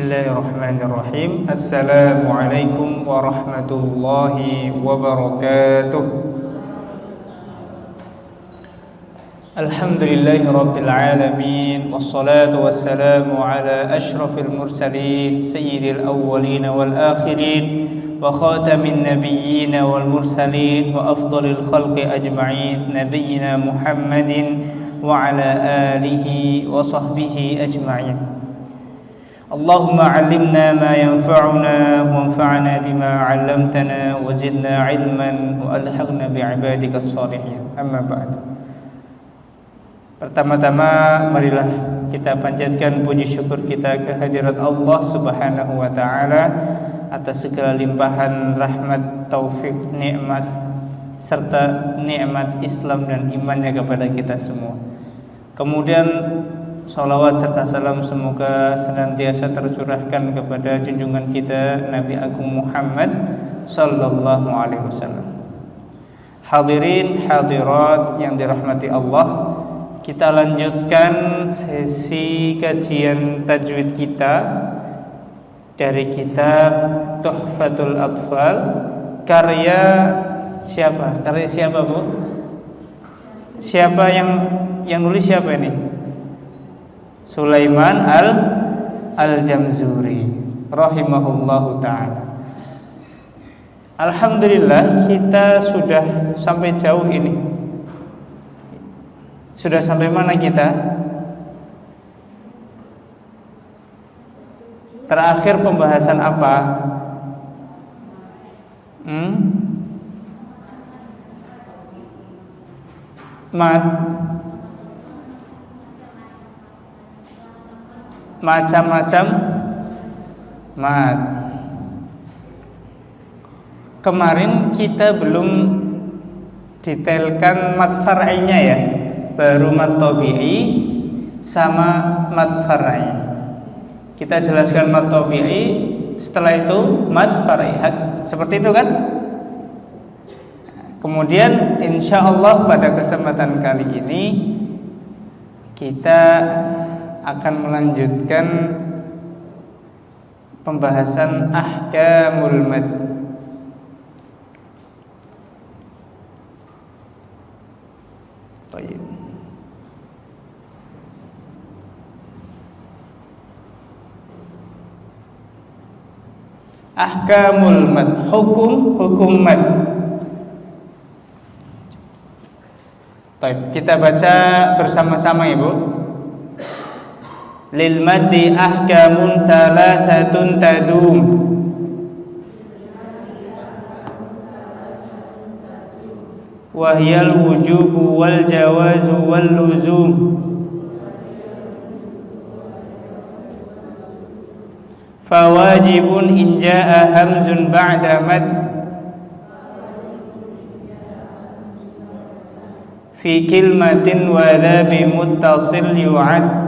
Bismillahirrahmanirrahim. Assalamualaikum warahmatullahi wabarakatuh. Alhamdulillahi rabbil alamin. Wassalatu wassalamu ala ashrafil mursalin sayyidil awwalin wal akhirin wa khatamin nabiyyin wal mursalin wa afdalil khalqi ajma'in nabiyyina Muhammadin wa ala alihi wa sahbihi ajma'in. Allahumma 'allimna ma yanfa'una wanfa'na bima 'allamtana wa zidna 'ilman wa alhiqna bi'ibadikas shalihin. Amma ba'd. Pertama-tama marilah kita panjatkan puji syukur kita ke hadirat Allah Subhanahu wa taala atas segala limpahan rahmat, taufik, nikmat serta nikmat Islam dan imannya kepada kita semua. Kemudian salawat serta salam semoga senantiasa tercurahkan kepada junjungan kita Nabi Agung Muhammad sallallahu alaihi wasallam. Hadirin hadirat yang dirahmati Allah, kita lanjutkan sesi kajian tajwid kita dari kitab Tuhfatul Atfal karya siapa? Karya siapa, Bu? Siapa yang nulis siapa ini? Sulaiman Al-Jamzuri rahimahullahu ta'ala. Alhamdulillah kita sudah sampai jauh ini. Sudah sampai mana kita? Terakhir pembahasan apa? Macam-macam mat. Kemarin kita belum detailkan mat far'inya ya. Baru mat tabi'i sama mat far'i. Kita jelaskan mat tabi'i, setelah itu mat far'i. Seperti itu kan? Kemudian insyaallah pada kesempatan kali ini kita akan melanjutkan pembahasan ahkamul mad. Baik. Ahkamul mad, hukum mad. Baik, kita baca bersama-sama Ibu. Lil maddi ahkamun thalathatun tadum wahyal wujubu wal jawazu wal luzum fawajibun in jaa hamzun ba'da mad fi kilmatin wa dha bi muttasil yu'ad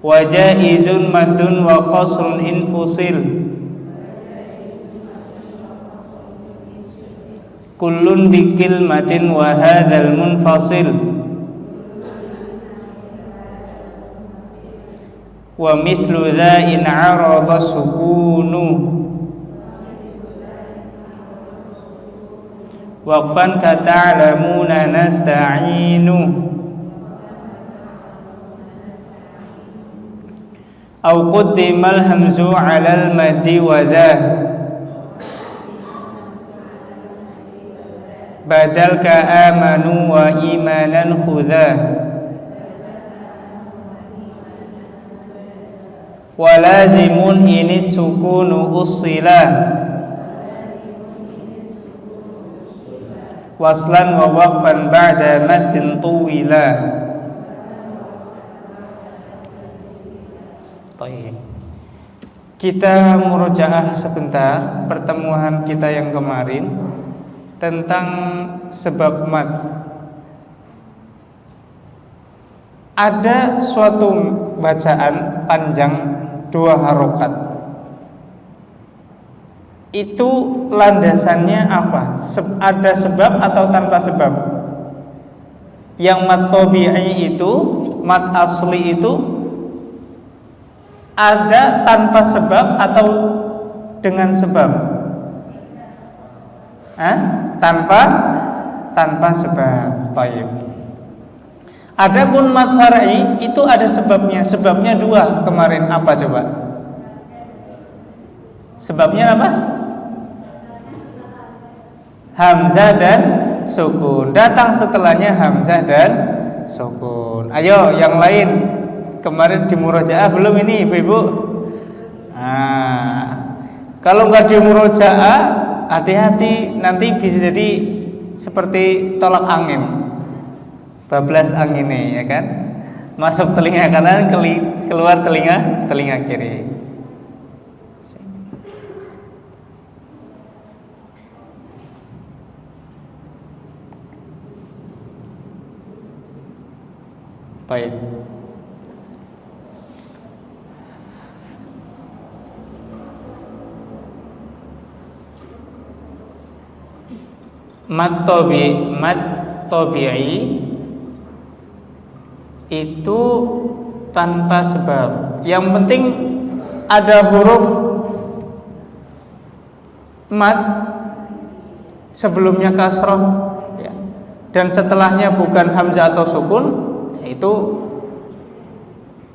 wa jaizun madun wa qasrun infusil kullun bi kilmatin wa hadzal munfasil wa mithlu dha in 'arada sukunu waqfan ka ta'lamuna nasta'inu aw quddimal hamzu 'alal maddi wa dha badal ka amanu wa imanan khudha wa lazimun inis sukunu ussila waslan wa waqfan ba'da maddin tuwila. Kita murojaah sebentar pertemuan kita yang kemarin tentang sebab mad. Ada suatu bacaan panjang 2 harokat. Itu landasannya apa? Ada sebab atau tanpa sebab? Yang mad tabi'i itu, mad asli itu ada tanpa sebab atau dengan sebab? Tanpa sebab. Baik. Adapun mad far'i itu ada sebabnya. Sebabnya dua kemarin. Apa coba? Sebabnya apa? Hamzah dan sukun. Datang setelahnya hamzah dan sukun. Ayo yang lain. Kemarin di murojaah belum ini Ibu-ibu? Kalau nggak di murojaah, hati-hati, nanti bisa jadi seperti tolak angin, bablas angin ya kan, masuk telinga kanan, keluar telinga kiri. Baik. Mad tabi'i itu tanpa sebab. Yang penting ada huruf mad sebelumnya kasroh ya, dan setelahnya bukan hamzah atau sukun, itu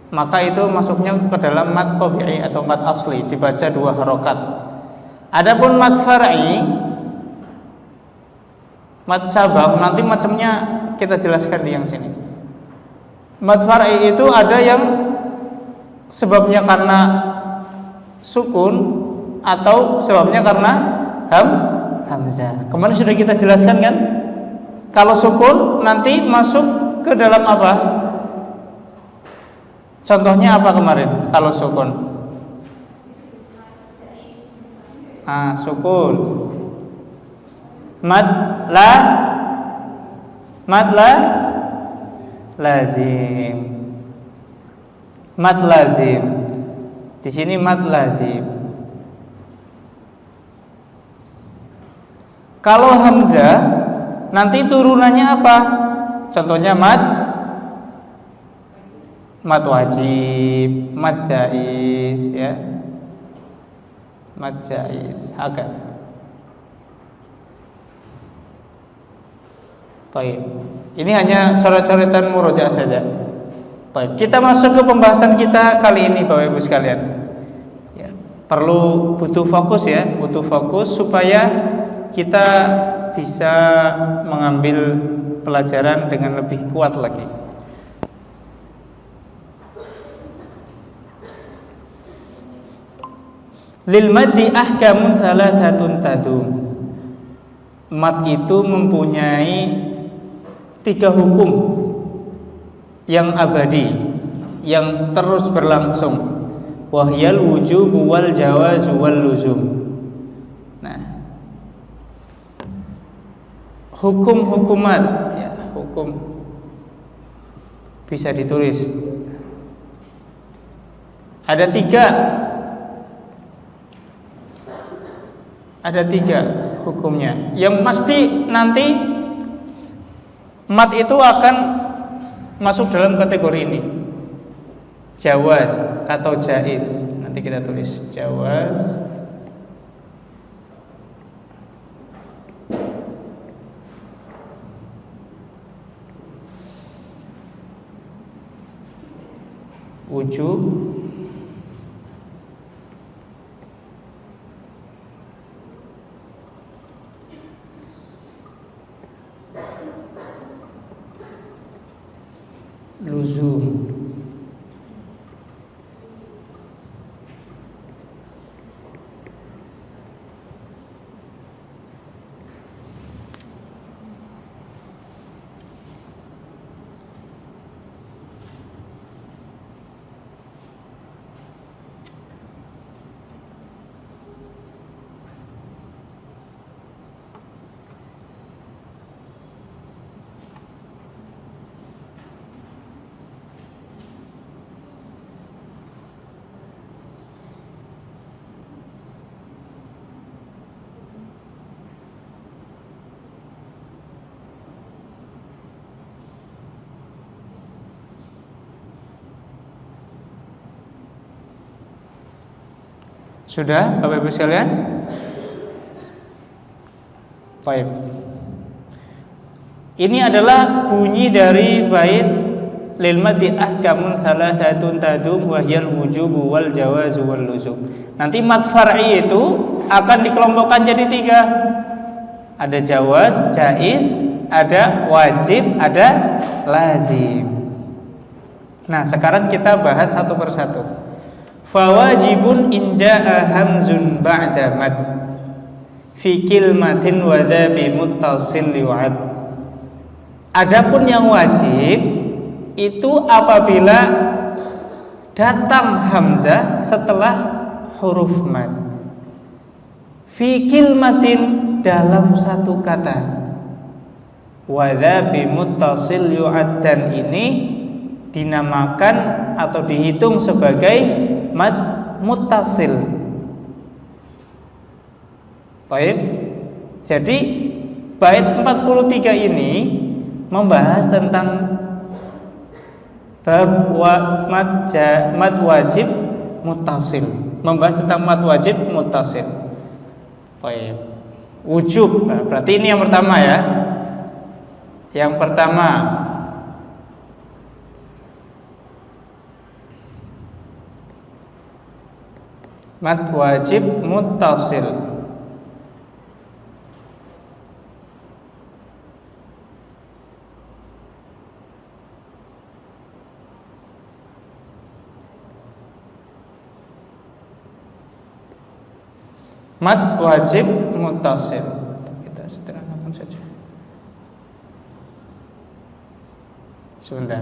maka itu masuknya ke dalam mad tabi'i atau mad asli, dibaca 2 harokat. Adapun mad far'i, mad sabab, nanti macamnya kita jelaskan di yang sini. Mad far'i itu ada yang sebabnya karena sukun atau sebabnya karena hamzah. Kemarin sudah kita jelaskan kan? Kalau sukun nanti masuk ke dalam apa? Contohnya apa kemarin? Kalau sukun, sukun. Mad lazim. Mad lazim. Di sini mad lazim. Kalau hamzah nanti turunannya apa? Contohnya mad wajib, mad jaiz ya. Mad jaiz agak. Baik. Ini hanya coret-coretan murojaah saja. Baik. Kita masuk ke pembahasan kita kali ini Bapak Ibu sekalian. Ya, butuh fokus ya, butuh fokus supaya kita bisa mengambil pelajaran dengan lebih kuat lagi. Lil maddi ahkamun thalathatun tadum. Mad itu mempunyai 3 hukum yang abadi, yang terus berlangsung. Wahyal wujub wal jawaz wal luzum. Nah, hukum-hukumat ya, hukum bisa ditulis. Ada 3 hukumnya yang pasti nanti mad itu akan masuk dalam kategori ini, jawaz atau jaiz. Nanti kita tulis jawaz, wujub, luzum. Sudah, Bapak Ibu sekalian? Baik. Ini adalah bunyi dari bait lil maddi ahkamun salasatun tadum wa hiyal wujubu wal jawazu wal luzum. Nanti mad far'i itu akan dikelompokkan jadi 3. Ada jawaz, jaiz, ada wajib, ada lazim. Nah, sekarang kita bahas satu persatu. Fawajibun in jaa hamzun ba'da mad fi kilmatin wa dha bi muttasil yu'ad. Adapun yang wajib itu apabila datang hamzah setelah huruf mad. Fi kilmatin dalam satu kata. Wa dha bi muttasil yu'ad, dan ini dinamakan atau dihitung sebagai mad muttasil. Baik. Jadi bait 43 ini membahas tentang bab mad wajib muttasil. Membahas tentang mad wajib muttasil. Baik. Wujub. Nah, berarti ini yang pertama ya. Yang pertama, mad wajib muttasil. Mad wajib muttasil. Kita sederhanakan saja. Sebentar.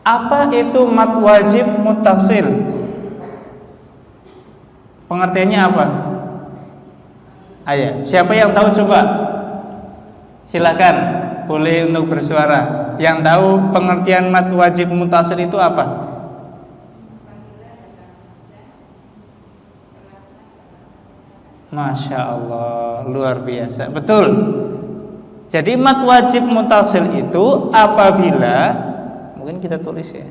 Apa itu mad wajib muttasil? Pengertiannya apa? Ayo, siapa yang tahu coba? Silakan, boleh untuk bersuara. Yang tahu pengertian mad wajib muttasil itu apa? Masya Allah, luar biasa. Betul. Jadi mad wajib muttasil itu apabila, mungkin kita tulis ya.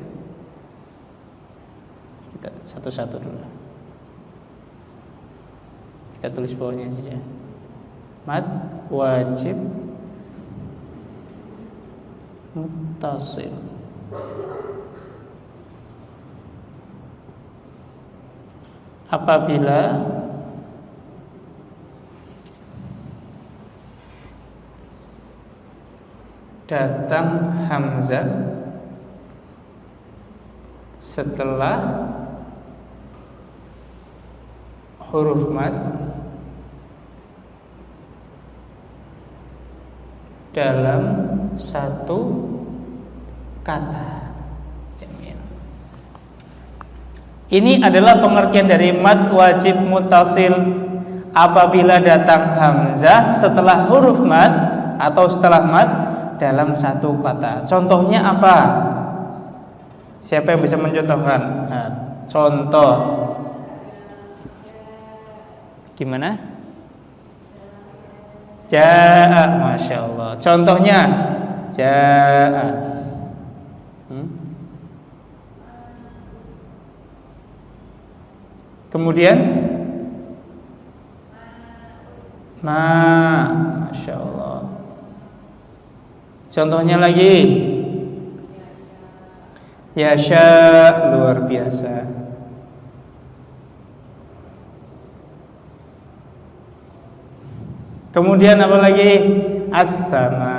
Kita satu-satu dulu. Kita tulis bawahnya saja. Mad wajib muttasil. Apabila datang hamzah setelah huruf mad dalam satu kata. Jamil. Ini adalah pengertian dari mad wajib muttasil. Apabila datang hamzah setelah huruf mad atau setelah mad dalam satu kata. Contohnya apa? Siapa yang bisa mencontohkan? Nah, contoh. Gimana? Jaa, Masya Allah. Contohnya jaa. Kemudian ma, Masya Allah. Contohnya lagi yasha, luar biasa. Kemudian apa lagi? As-sama.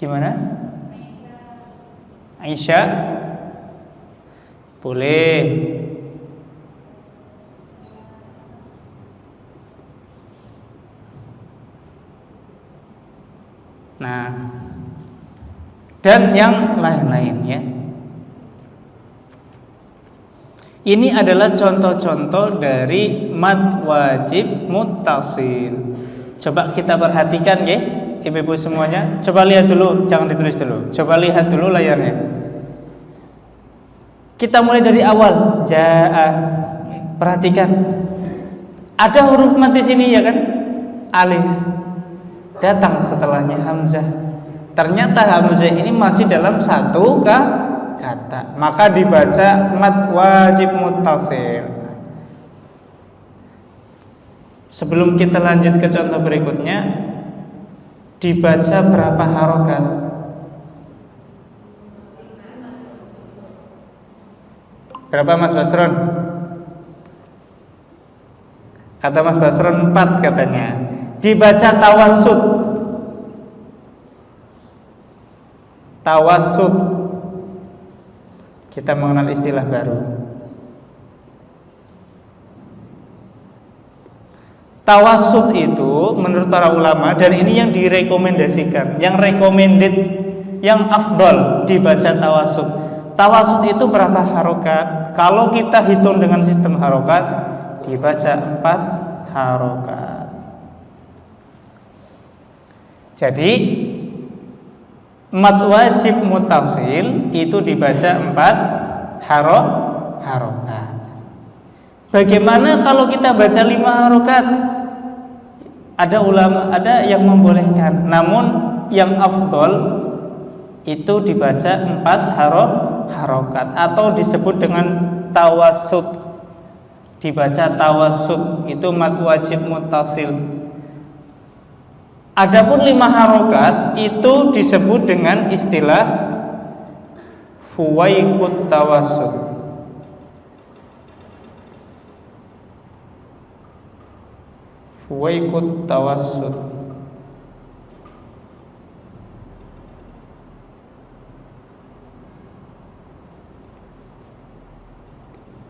Gimana? Aisyah? Boleh. Nah, dan yang lain-lain ya. Ini adalah contoh-contoh dari mad wajib muttasil. Coba kita perhatikan ya, ibu-ibu semuanya. Coba lihat dulu, jangan ditulis dulu. Coba lihat dulu layarnya. Kita mulai dari awal. Jaa. Perhatikan. Ada huruf mad di sini ya kan? Alif. Datang setelahnya hamzah. Ternyata hamzah ini masih dalam satu kata, maka dibaca mad wajib muttasil. Sebelum kita lanjut ke contoh berikutnya, dibaca berapa harokat? Berapa Mas Basron? Kata Mas Basron 4 katanya. Dibaca tawassut. Tawassut. Kita mengenal istilah baru. Tawassut itu menurut para ulama, dan ini yang direkomendasikan, yang recommended, yang afdol dibaca tawassut. Tawassut itu berapa harokat? Kalau kita hitung dengan sistem harokat, dibaca 4 harokat. Jadi mad wajib muttasil itu dibaca 4 harokat. Bagaimana kalau kita baca 5 harokat? Ada ulama, ada yang membolehkan, namun yang afdol itu dibaca 4 harokat atau disebut dengan tawassut. Dibaca tawassut itu mad wajib muttasil. Adapun 5 harokat itu disebut dengan istilah fuwaiqut tawassut. Fuwaiqut tawassut.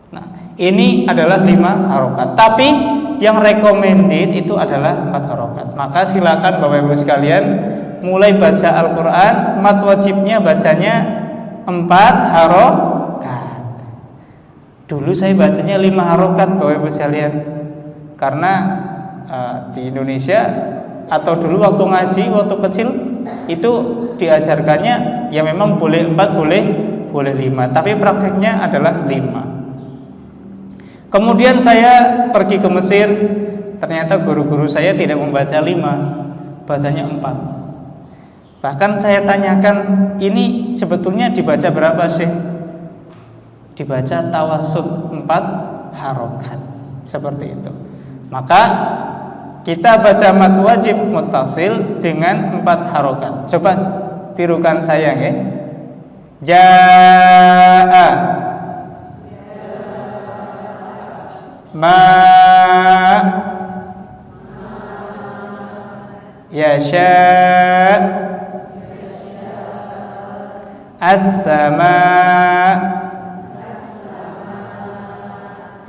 Nah, ini adalah 5 harokat. Tapi yang recommended itu adalah 4 harokat. Maka silakan Bapak Ibu sekalian mulai baca Al-Quran, mad wajibnya bacanya 4 harokat. Dulu saya bacanya 5 harokat Bapak Ibu sekalian, karena di Indonesia atau dulu waktu ngaji, waktu kecil itu diajarkannya ya memang boleh 4, boleh 5, tapi prakteknya adalah 5. Kemudian saya pergi ke Mesir, ternyata guru-guru saya tidak membaca 5, bacanya 4. Bahkan saya tanyakan, ini sebetulnya dibaca berapa sih? Dibaca tawassut 4 harokat, seperti itu. Maka kita baca mad wajib muttasil dengan 4 harokat. Coba tirukan saya ya. Jaa, ma, yasha, as-sama,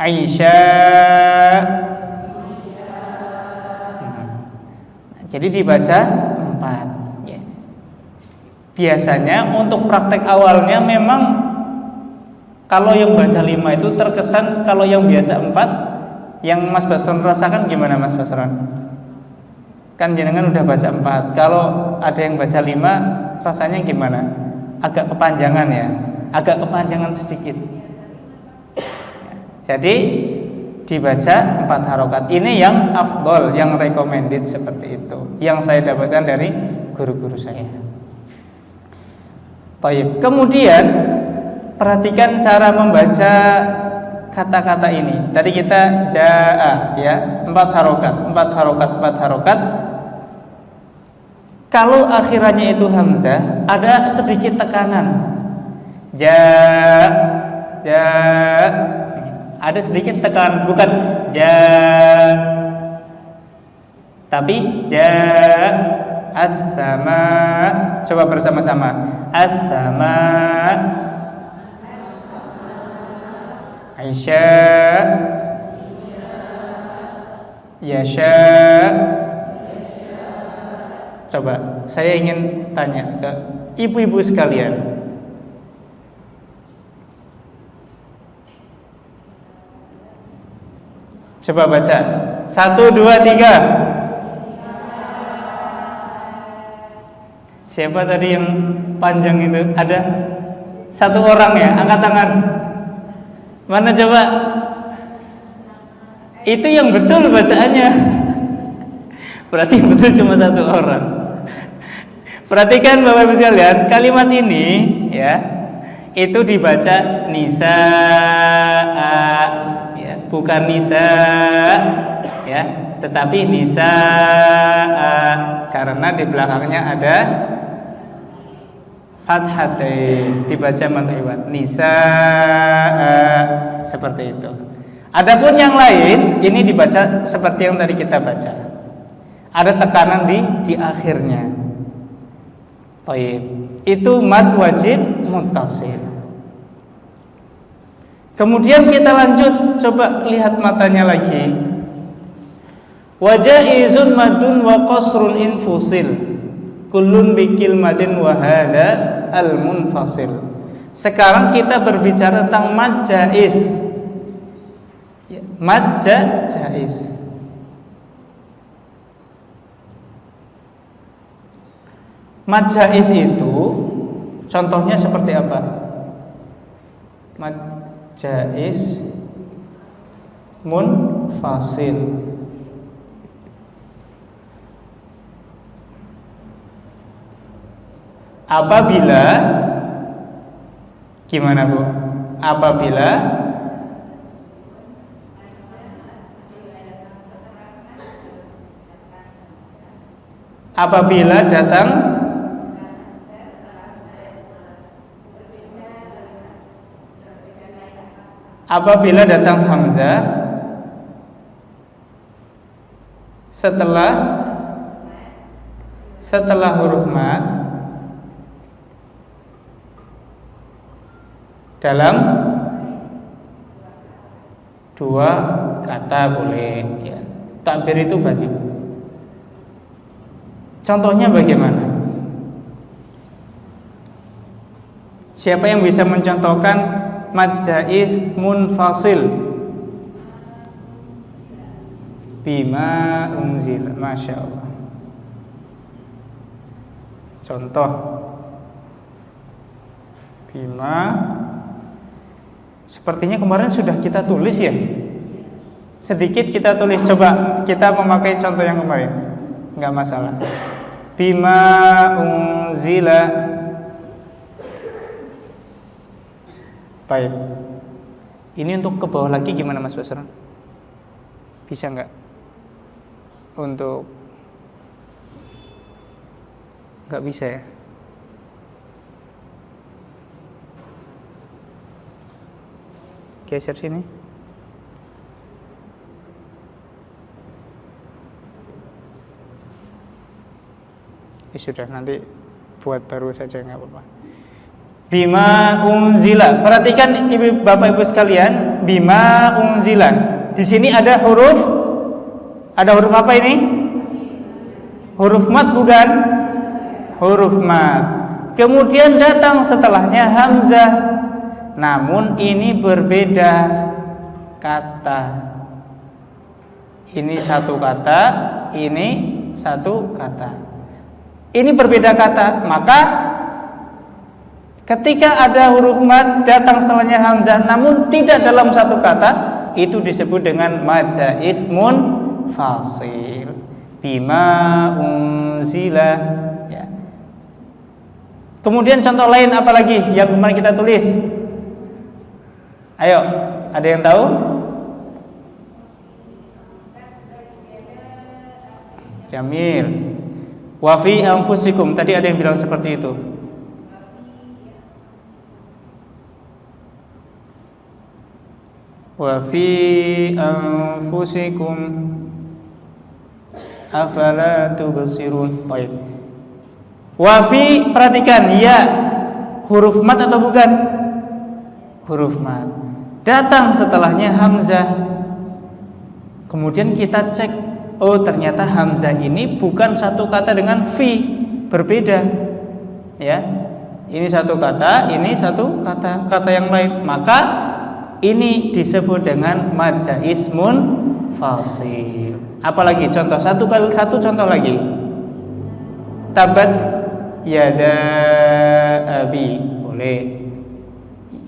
aisha. Jadi dibaca 4 ya. Biasanya untuk praktek awalnya memang kalau yang baca 5 itu terkesan, kalau yang biasa 4, yang Mas Basron rasakan gimana Mas Basron? Kan jenengan udah baca 4. Kalau ada yang baca 5, rasanya gimana? Agak kepanjangan ya, agak kepanjangan sedikit. Jadi dibaca 4 harokat. Ini yang afdol, yang recommended seperti itu, yang saya dapatkan dari guru-guru saya. Baik. Kemudian perhatikan cara membaca kata-kata ini. Tadi kita jaa ya, 4 harokat, 4 harokat, 4 harokat. Kalau akhirannya itu hamzah, ada sedikit tekanan. Ada sedikit tekan, bukan tapi as-sama. Coba bersama-sama. As-sama, Aisha, Yasha. Coba saya ingin tanya ke ibu-ibu sekalian, Coba baca. 1, 2, 3. Siapa tadi yang panjang itu? Ada satu orang ya, angkat tangan. Mana coba? Itu yang betul bacaannya. Berarti betul cuma satu orang. Perhatikan Bapak Ibu sekalian, kalimat ini ya, itu dibaca nisa, ya, bukan nisa ya, tetapi nisa karena di belakangnya ada fathatain, dibaca mad iwad nisa, seperti itu. Adapun yang lain ini dibaca seperti yang tadi kita baca. Ada tekanan di akhirnya. Baik. Itu mad wajib muttasil. Kemudian kita lanjut, coba lihat matanya lagi. Wajaizun madun wa qasrun infusil. Kullun bikil madin wa hadha al munfasil. Sekarang kita berbicara tentang mad jaiz. Mad jaiz. Mad jaiz itu contohnya seperti apa? Mad jaiz munfasil. Apabila gimana Bu? Apabila datang hamzah setelah huruf mad dalam dua kata boleh ya. Takbir itu banyak. Contohnya bagaimana? Siapa yang bisa mencontohkan mad jaiz munfasil? Bima unzil, Masya Allah. Contoh bima, sepertinya kemarin sudah kita tulis ya. Sedikit kita tulis, coba kita memakai contoh yang kemarin, nggak masalah. Bima unzila. Baik. Ini untuk ke bawah lagi gimana Mas Basran? Bisa nggak? Untuk nggak bisa ya? Geser sini. Sudah, nanti buat baru saja nggak apa-apa. Bima unzila. Perhatikan ibu bapak ibu sekalian, bima unzila. Di sini ada huruf apa ini? Huruf mad bukan? Huruf mad. Kemudian datang setelahnya hamzah. Namun ini berbeda kata. Ini satu kata, ini satu kata. Ini berbeda kata, maka ketika ada huruf mad datang setelahnya hamzah namun tidak dalam satu kata, itu disebut dengan mad jaiz munfasil. Bima unzila ya. Kemudian contoh lain apa lagi yang kemarin kita tulis? Ayo, ada yang tahu? Jamil. Wa fi anfusikum, tadi ada yang bilang seperti itu. Wa fi anfusikum afala tubsirun. Baik. Wa fi, perhatikan ya, huruf mad atau bukan? Huruf mad. Datang setelahnya hamzah. Kemudian kita cek, oh ternyata hamzah ini bukan satu kata dengan fi, berbeda. Ya. Ini satu kata, ini satu kata yang lain. Maka ini disebut dengan mad jaiz fasil. Apalagi contoh satu contoh lagi. Tabat yada abi, boleh.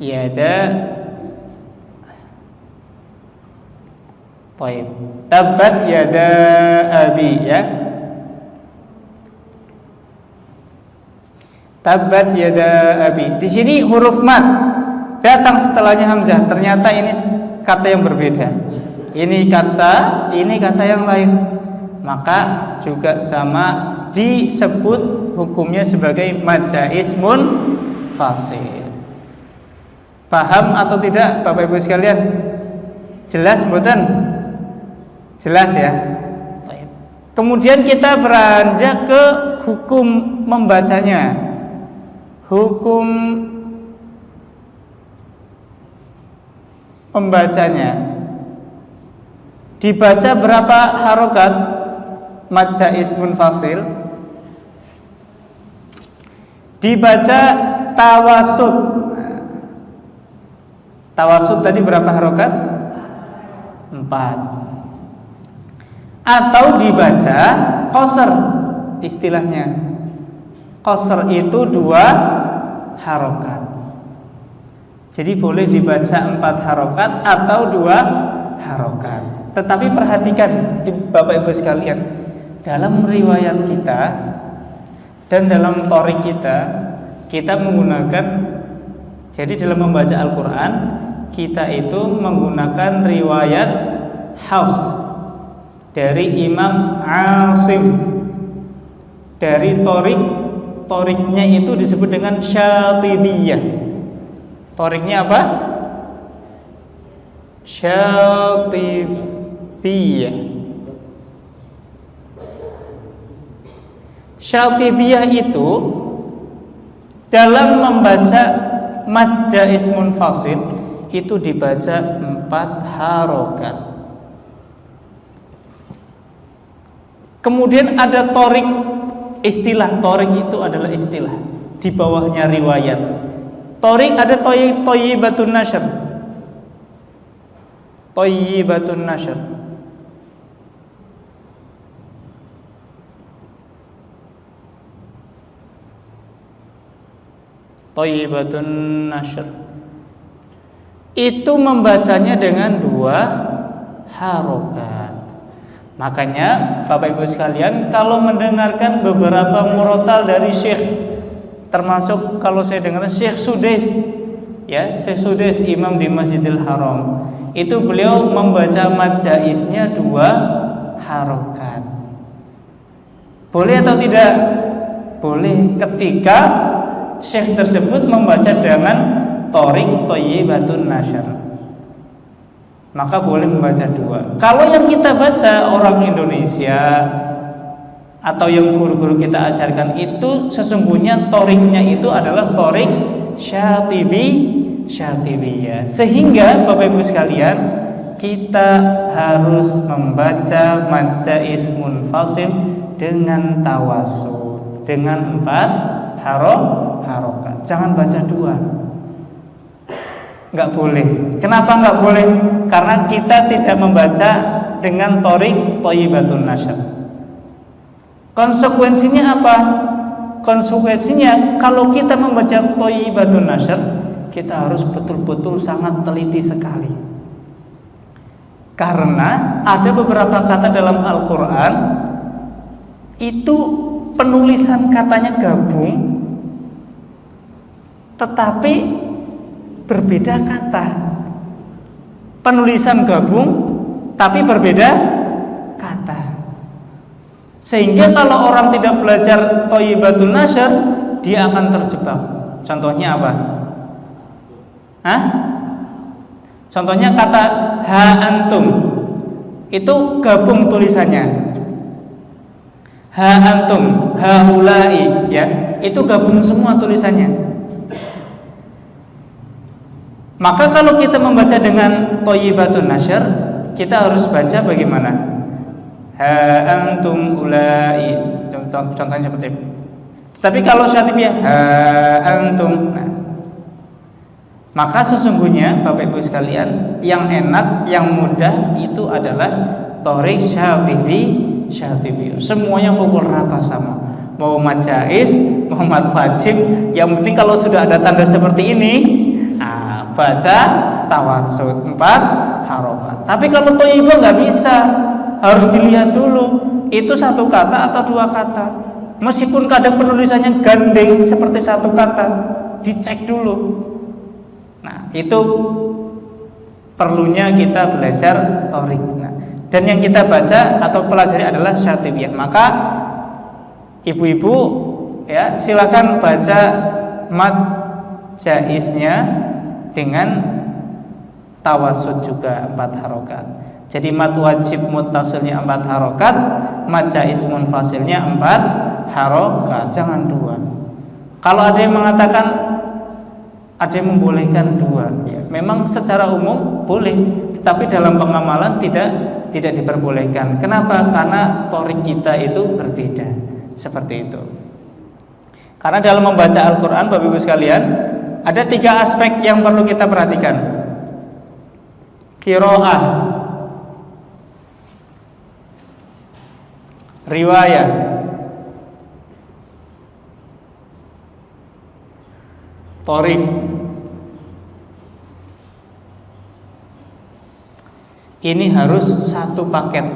Yada Taib. Tabat yada abi, ya. Tabat yada abi. Di sini huruf mat datang setelahnya hamzah. Ternyata ini kata yang berbeda. Ini kata yang lain. Maka juga sama disebut hukumnya sebagai mad jaiz munfasil. Paham atau tidak Bapak Ibu sekalian? Jelas mboten? Jelas ya. Kemudian kita beranjak ke hukum membacanya. Hukum membacanya. Dibaca berapa harokat mad jaiz munfasil? Dibaca tawasud. Tawasud tadi berapa harokat? 4. Atau dibaca qasr, istilahnya qasr itu 2 harokat. Jadi boleh dibaca 4 harokat atau 2 harokat. Tetapi perhatikan Bapak Ibu sekalian, dalam riwayat kita dan dalam thoriq kita menggunakan, jadi dalam membaca Al-Quran kita itu menggunakan riwayat Hafs dari Imam Asim. Dari thoriqnya itu disebut dengan Syatibiyah. Thoriqnya apa? Syatibiyah. Syatibiyah itu dalam membaca mad jaiz munfasil itu dibaca 4 harokat. Kemudian ada thoriq, istilah thoriq itu adalah istilah, di bawahnya riwayat. Thoriq ada thayyibatun nashr. Thayyibatun nashr. Thayyibatun nashr. Itu membacanya dengan 2 harokat. Makanya Bapak Ibu sekalian, kalau mendengarkan beberapa murotal dari syekh, termasuk kalau saya dengar Syekh Sudais, ya, Syekh Sudais imam di Masjidil Haram, itu beliau membaca mad jaiznya 2 harokat. Boleh atau tidak? Boleh ketika syekh tersebut membaca dengan thoriq thayyibatun nashr, maka boleh membaca 2. Kalau yang kita baca orang Indonesia atau yang guru-guru kita ajarkan itu sesungguhnya thoriqnya itu adalah thoriq syatibiyah. Sehingga Bapak Ibu sekalian, kita harus membaca mad jaiz munfasil dengan tawasud, dengan 4 harokat. Jangan baca 2. Enggak boleh. Kenapa enggak boleh? Karena kita tidak membaca dengan thoriq thayyibatun nashr. Konsekuensinya apa? Konsekuensinya kalau kita membaca thayyibatun nashr, kita harus betul-betul sangat teliti sekali. Karena ada beberapa kata dalam Al-Quran itu penulisan katanya gabung, tetapi berbeda kata. Penulisan gabung tapi berbeda kata. Sehingga kalau orang tidak belajar thayyibatun nashr, dia akan terjebak. Contohnya apa? Contohnya kata ha antum, itu gabung tulisannya. Ha antum, haulai, ya, itu gabung semua tulisannya. Maka kalau kita membaca dengan thayyibatun nashr, kita harus baca bagaimana? Ha antum ulai. Contohnya seperti itu. Tapi kalau syatibiyah ha antum. Nah, Maka sesungguhnya Bapak Ibu sekalian, yang enak, yang mudah itu adalah Thoriq Syatibi. Semuanya pukul rata sama. Mau mad jaiz, mau mad wajib, yang penting kalau sudah ada tanda seperti ini, baca tawasud 4 harokat. Tapi kalau thayyibah nggak bisa, harus dilihat dulu itu satu kata atau dua kata. Meskipun kadang penulisannya gandeng seperti satu kata, dicek dulu. Nah, itu perlunya kita belajar Thoriq. Nah, dan yang kita baca atau pelajari adalah Syatibiyah. Maka ibu-ibu ya silakan baca mad jaiznya dengan tawasud juga 4 harokat. Jadi mad wajib muttasilnya 4 harokat, mad jaiz munfasilnya 4 harokat, jangan 2. Kalau ada yang mengatakan, ada yang membolehkan 2, ya, memang secara umum boleh, tetapi dalam pengamalan tidak diperbolehkan. Kenapa? Karena Thoriq kita itu berbeda, seperti itu. Karena dalam membaca Al-Quran, Bapak Ibu sekalian, ada 3 aspek yang perlu kita perhatikan. Qiraah, riwayah, Thoriq. Ini harus satu paket.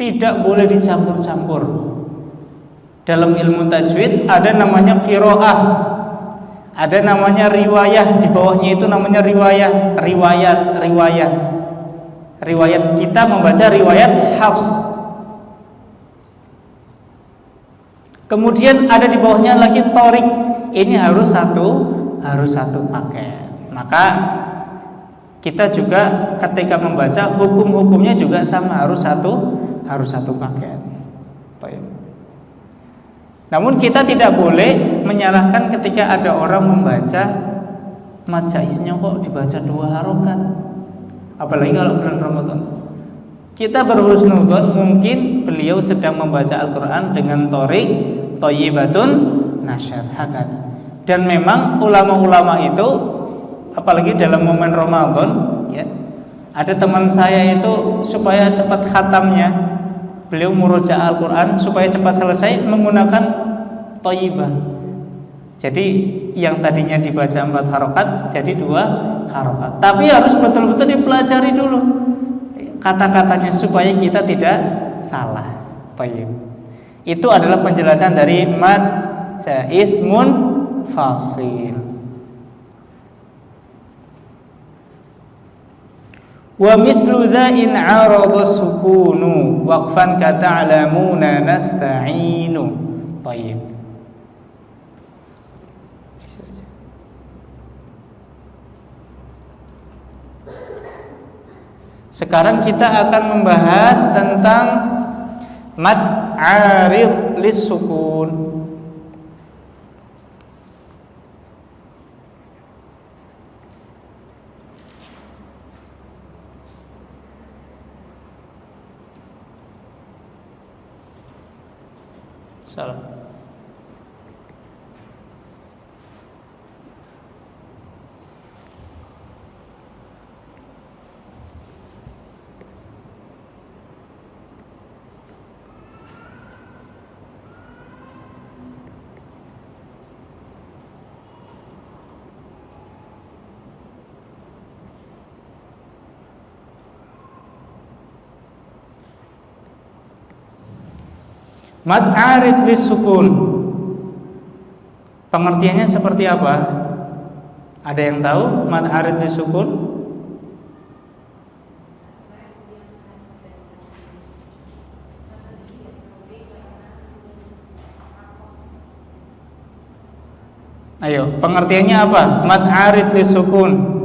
Tidak boleh dicampur-campur. Dalam ilmu tajwid ada namanya qiraah, ada namanya riwayah, di bawahnya itu namanya riwayat. Kita membaca riwayat Hafs. Kemudian ada di bawahnya lagi Thoriq. Ini harus satu paket. Maka kita juga ketika membaca hukum-hukumnya juga sama, harus satu paket. Baik. Namun kita tidak boleh menyalahkan ketika ada orang membaca mad jaiznya kok dibaca 2 harokat. Apalagi kalau bulan Ramadan. Kita berhusnudzon mungkin beliau sedang membaca Al-Quran dengan Thoriq thayyibatun nasyar hakad. Dan memang ulama-ulama itu, apalagi dalam momen Ramadan, ya, ada teman saya itu supaya cepat khatamnya, beliau murojaah Al-Quran supaya cepat selesai menggunakan thayyibah. Jadi yang tadinya dibaca 4 harokat jadi 2 harokat. Tapi harus betul-betul dipelajari dulu kata-katanya supaya kita tidak salah. Thayyib. Itu adalah penjelasan dari mad jaiz munfasil. Wa mithlu dha in 'arada sukunu waqfan ka ta'lamuna nasta'inu. Baik. Sekarang kita akan membahas tentang mad 'arid lis sukun. Salam. Mad 'arid lis sukun, pengertiannya seperti apa? Ada yang tahu mad 'arid lis sukun? Ayo, pengertiannya apa? Mad 'arid lis sukun.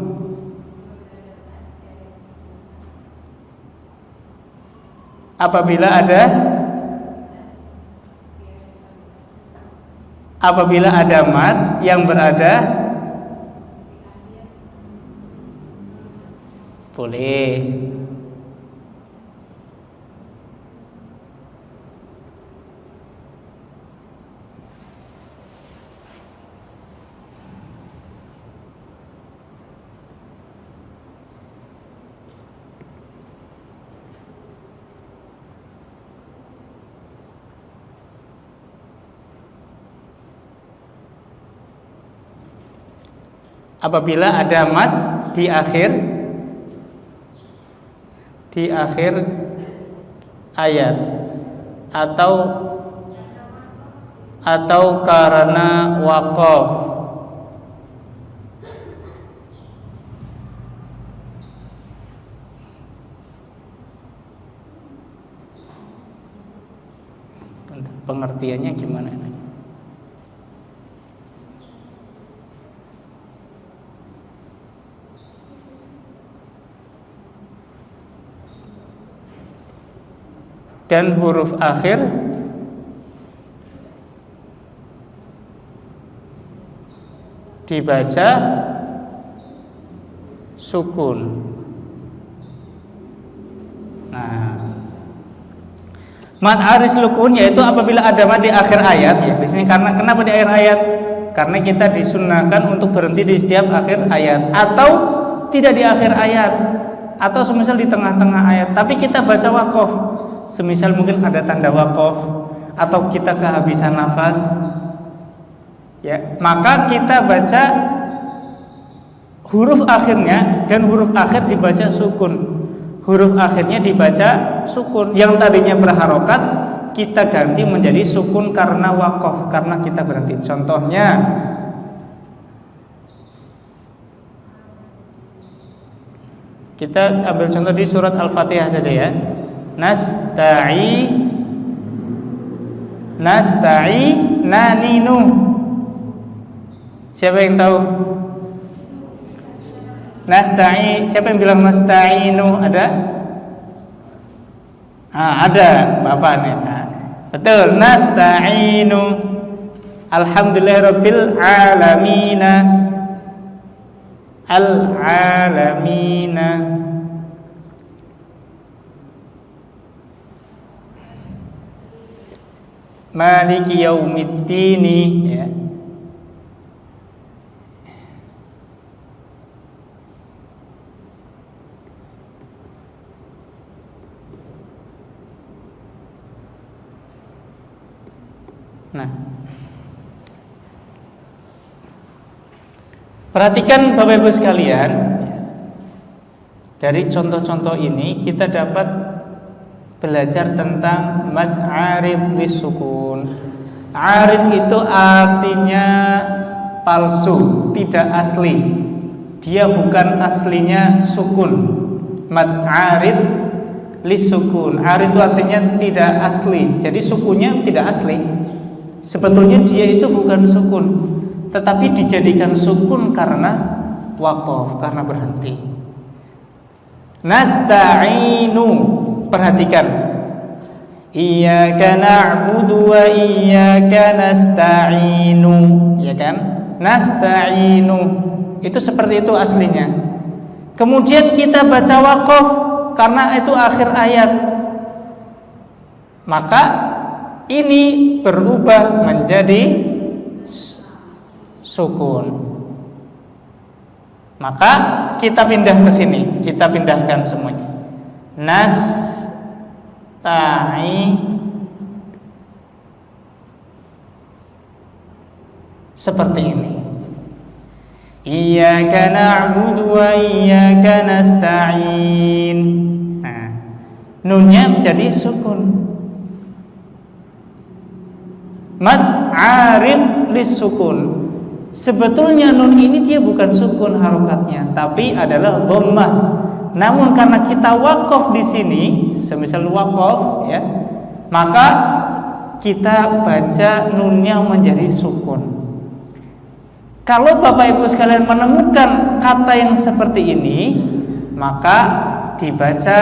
Apabila ada mad yang berada, boleh. apabila ada mad di akhir ayat atau karena waqaf. Pengertiannya gimana? Dan huruf akhir dibaca sukun. Nah, mad aris sukun yaitu apabila ada mad di akhir ayat ya. Biasanya karena kenapa di akhir ayat? Karena kita disunahkan untuk berhenti di setiap akhir ayat, atau tidak di akhir ayat, atau semisal di tengah-tengah ayat, tapi kita baca waqaf. Semisal mungkin ada tanda waqaf atau kita kehabisan nafas, ya, maka kita baca huruf akhirnya, dan huruf akhir dibaca sukun. Huruf akhirnya dibaca sukun. Yang tadinya berharokat kita ganti menjadi sukun karena waqaf, karena kita berhenti. Contohnya kita ambil contoh di surat Al-Fatihah saja ya. Nasta'inanu. Siapa yang tahu? Siapa yang bilang nasta'inu? Ada? Ada Bapak nih. Betul, nasta'inu. Alhamdulillahirabbil alamina. Al-alamina. Maliki yaumiddini, ya. Nah, perhatikan Bapak Ibu sekalian, dari contoh-contoh ini kita dapat belajar tentang mad arid lisukun. Arid itu artinya palsu, tidak asli. Dia bukan aslinya sukun. Mad arid lisukun. Arid itu artinya tidak asli. Jadi sukunnya tidak asli. Sebetulnya dia itu bukan sukun, tetapi dijadikan sukun karena waqaf, karena berhenti. Nasta'inu, perhatikan. Iyyaka na'budu wa iyyaka nasta'inu, ya kan? Nasta'inu. Itu seperti itu aslinya. Kemudian kita baca waqaf karena itu akhir ayat. Maka ini berubah menjadi sukun. Maka kita pindah ke sini, kita pindahkan semuanya. Seperti ini. Iyyaka na'budu wa iyyaka nasta'in. Nah, nunnya menjadi sukun. Mad arid lisukun. Sebetulnya nun ini dia bukan sukun harokatnya, tapi adalah dhammah. Namun karena kita waqaf di sini, semisal waqaf ya, maka kita baca nunnya menjadi sukun. Kalau Bapak Ibu sekalian menemukan kata yang seperti ini, maka dibaca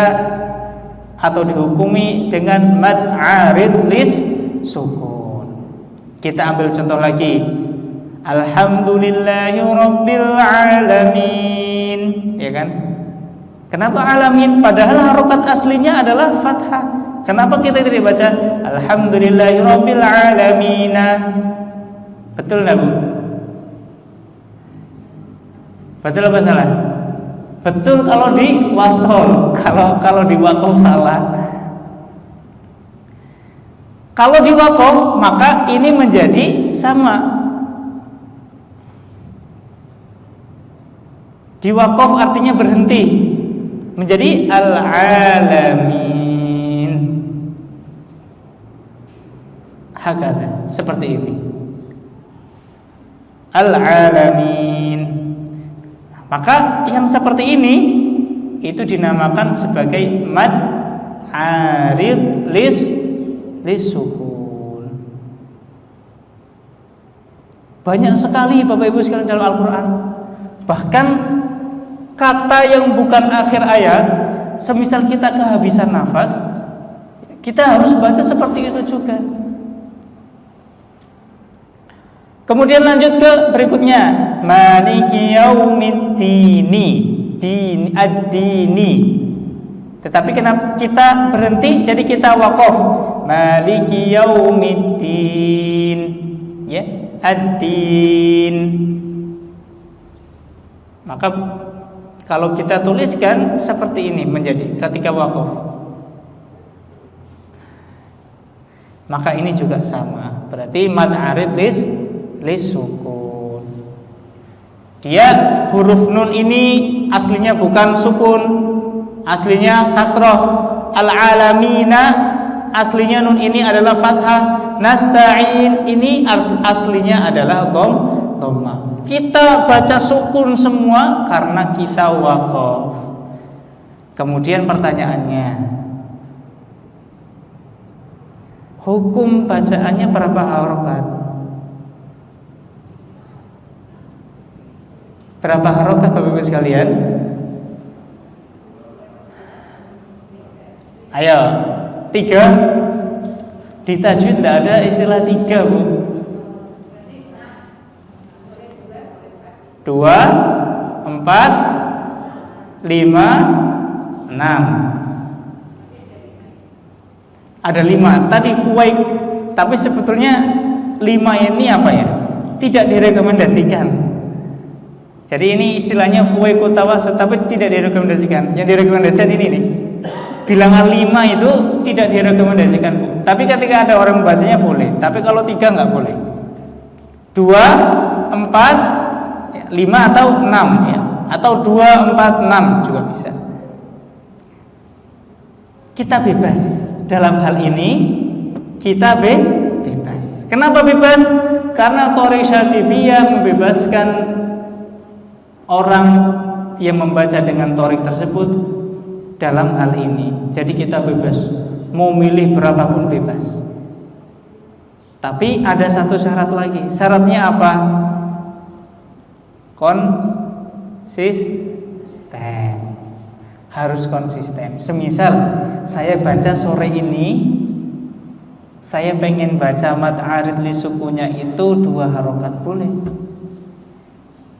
atau dihukumi dengan mad arid lis sukun. Kita ambil contoh lagi. Alhamdulillahirabbil alamin, ya kan? Kenapa alamin? Padahal harokat aslinya adalah fathah. Kenapa kita tidak baca alhamdulillahirabbil alamin? Betul enggak, Bu? Betul apa salah? Betul kalau di wasol, kalau di waqaf salah. Kalau di waqaf maka ini menjadi sama. Diwaqaf artinya berhenti menjadi al-alamin. Hakada, seperti ini. Al-alamin. Maka yang seperti ini itu dinamakan sebagai mad arid lis sukun. Banyak sekali Bapak Ibu sekalian dalam Al-Qur'an. Bahkan kata yang bukan akhir ayat, semisal kita kehabisan nafas, kita harus baca seperti itu juga. Kemudian lanjut ke berikutnya, maliki yaumiddini, ad-dini. Tetapi kenapa kita berhenti jadi kita waqaf? Maliki yaumiddin, ya, ad-din. Maka kalau kita tuliskan seperti ini menjadi ketika waqaf, maka ini juga sama. Berarti mad arid lis sukun. Dia huruf nun ini aslinya bukan sukun, aslinya kasroh. Al-alamina aslinya nun ini adalah fathah. Nasta'in ini aslinya adalah dhammah. Kita baca sukun semua karena kita waqaf. Kemudian pertanyaannya, hukum bacaannya berapa harokat? Berapa harokat Bapak Ibu sekalian? Ayo, 3. Di tajwid tidak ada istilah 3, Bu. 2, 4, 5, 6. Ada 5. Tadi fuwaik, tapi sebetulnya 5 ini apa ya? Tidak direkomendasikan. Jadi ini istilahnya fuwaikut tawasut, tapi tidak direkomendasikan. Yang direkomendasikan ini nih. Bilangan 5 itu tidak direkomendasikan, Bu. Tapi ketika ada orang membacanya boleh. Tapi kalau 3 nggak boleh. 2, 4, 5 atau 6 ya. Atau 2, 4, 6 juga bisa. Kita bebas dalam hal ini. Kita bebas. Kenapa bebas? Karena Thoriq Syatibiyah membebaskan orang yang membaca dengan Thoriq tersebut dalam hal ini. Jadi kita bebas, mau milih berapapun bebas. Tapi ada satu syarat lagi. Syaratnya apa? Konsisten. Harus konsisten. Semisal saya baca sore ini, saya pengen baca mad arid li sukunnya itu 2 harokat, boleh.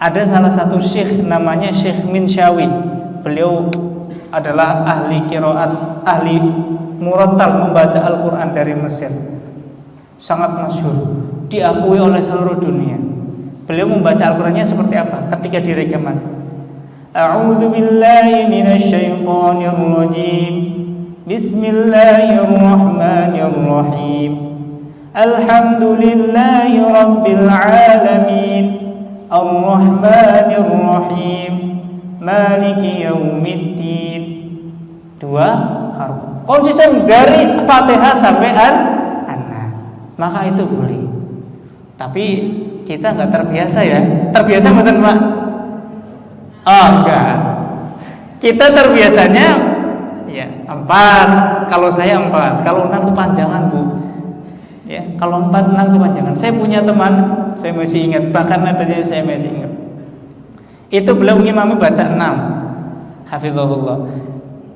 Ada salah satu syekh namanya Syekh Minshawi. Beliau adalah ahli qiraat, ahli murattal membaca Al-Quran dari Mesir. Sangat masyhur, diakui oleh seluruh dunia. Beliau membaca Al-Qurannya seperti apa? Ketika direkaman, A'udzu billahi minasy syaithanir rajim. Bismillahirrahmanirrahim. Alhamdulillahi rabbil alamin. Ar-Rahmanir-Rahim. Maliki yaumiddin. 2 harf. Konsisten dari Fatihah sampai An-Nas. Maka itu boleh. Tapi kita nggak terbiasa ya. Terbiasa betul Pak? Oh enggak. Kita terbiasanya ya 4. Kalau saya 4. Kalau 6 kepanjangan, Bu. Ya, kalau 4, 6 kepanjangan. Saya punya teman, saya masih ingat, bahkan adanya saya masih ingat. Itu beliau ngimami baca 6. Hafizahullah.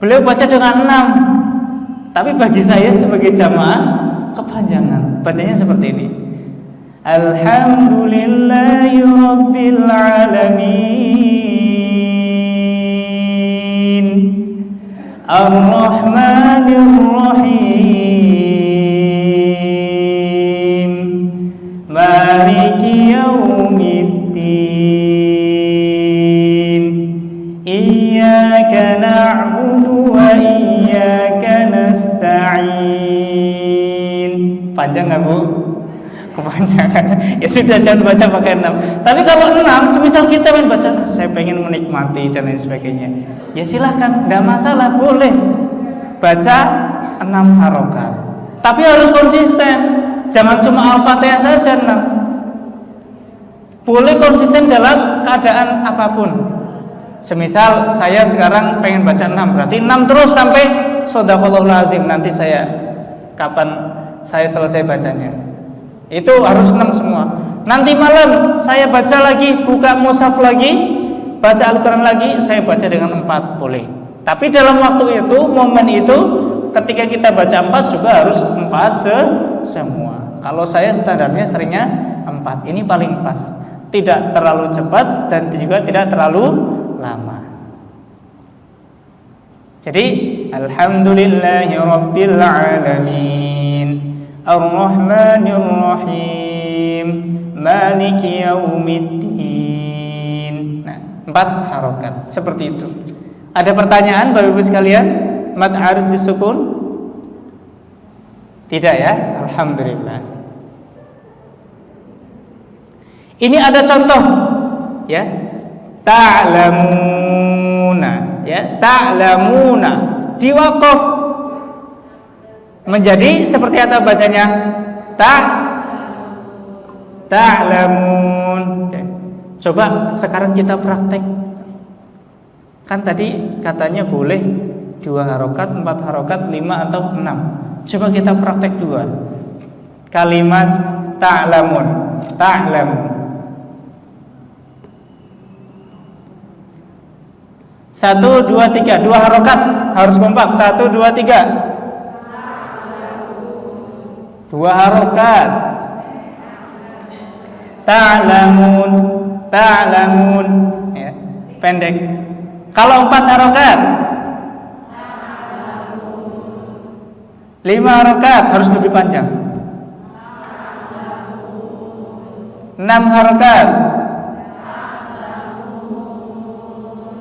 Beliau baca dengan 6. Tapi bagi saya sebagai jamaah kepanjangan. Bacanya seperti ini. Alhamdulillahi rabbil alamin. Ar-Rahmanir-Rahim. Maliki yaumiddin. Iyyaka na'budu wa iyyaka nasta'in. Panjang nggak, Bu? kepanjangan. Ya sudah, jangan baca pakai 6. Tapi kalau 6, semisal kita main baca, saya pengen menikmati dan lain sebagainya, ya silahkan, tidak masalah, boleh baca 6 harokat. Tapi harus konsisten, jangan cuma Al-Fatihah saja 6. Boleh konsisten dalam keadaan apapun. Semisal saya sekarang pengen baca 6, berarti 6 terus sampai Shadaqallahul Azim. Nanti saya kapan saya selesai bacanya, itu harus 6 semua. Nanti malam saya baca lagi, buka mushaf lagi, baca Al-Quran lagi, saya baca dengan 4, boleh. Tapi dalam waktu itu, momen itu, ketika kita baca 4 juga harus 4 semua. Kalau saya standarnya seringnya 4. Ini paling pas, tidak terlalu cepat dan juga tidak terlalu lama. Jadi Alhamdulillahirabbil alamin, Ar-Rahmanir-Rahim, Maliki Yaumiddin. Nah, 4 harokat seperti itu. Ada pertanyaan Bapak Ibu sekalian? Mad arid disukun? Tidak ya? Alhamdulillah. Ini ada contoh ya. Ta'lamuna ya, ta'lamuna diwaqaf menjadi seperti apa bacanya? Ta'lamun. Coba sekarang kita praktek. Kan tadi katanya boleh 2 harokat, 4 harokat, 5 atau 6. Coba kita praktek 2. Kalimat ta'lamun, ta'lamun. 1, 2, 3, 2 harokat harus kompak. 1, 2, 3. 2 harokat. Ta'lamun, ta'lamun ya, pendek. Kalau 4 harokat, 5 harokat harus lebih panjang. 6 harokat,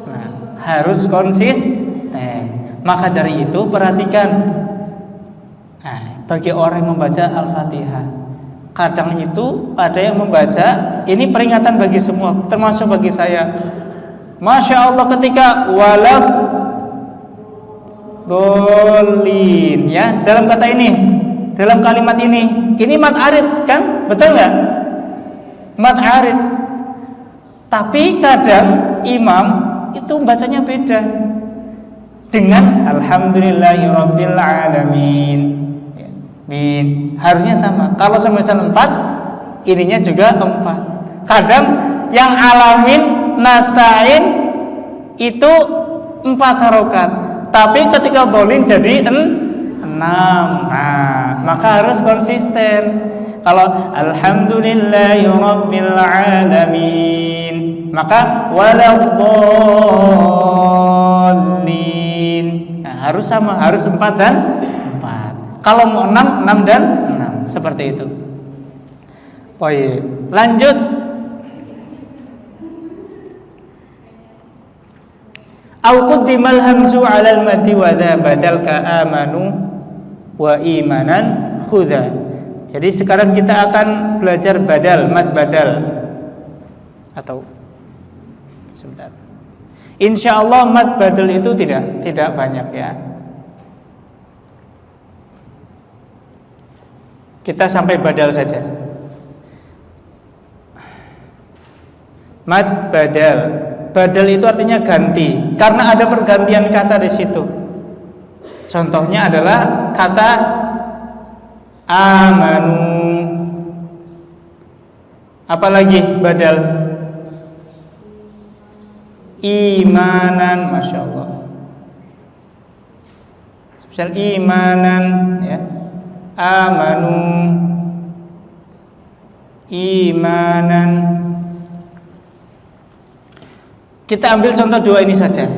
nah, harus konsisten. Maka dari itu perhatikan, bagi orang yang membaca Al-Fatihah, kadang itu ada yang membaca, ini peringatan bagi semua, termasuk bagi saya. Masya Allah, ketika walad dolin ya, dalam kata ini, dalam kalimat ini mad arid kan, betul nggak? Mad arid. Tapi kadang imam itu bacanya beda dengan Alhamdulillahirabbil alamin. Harusnya sama. Kalau semisal 4, ininya juga 4. Kadang yang alamin nasta'in itu 4 harokat, tapi ketika dolin jadi 6. Nah, maka harus konsisten. Kalau Alhamdulillahirabbil alamin, maka waladhdallin. Nah, harus sama, harus 4 dan 4. Kalau mau 6, 6 dan 6, seperti itu. Baik, lanjut. Au quddimal hamzu 'alal maddi wa dha badal ka amanu wa imanan khudha. Jadi sekarang kita akan belajar badal, mad badal. Atau sebentar. Insyaallah mad badal itu tidak banyak ya. Kita sampai badal saja. Mad badal. Badal itu artinya ganti, karena ada pergantian kata di situ. Contohnya adalah kata amanu. Apalagi badal? Imanan, masya Allah. Misal imanan, ya. Amanu, imanan. Kita ambil contoh 2 ini saja.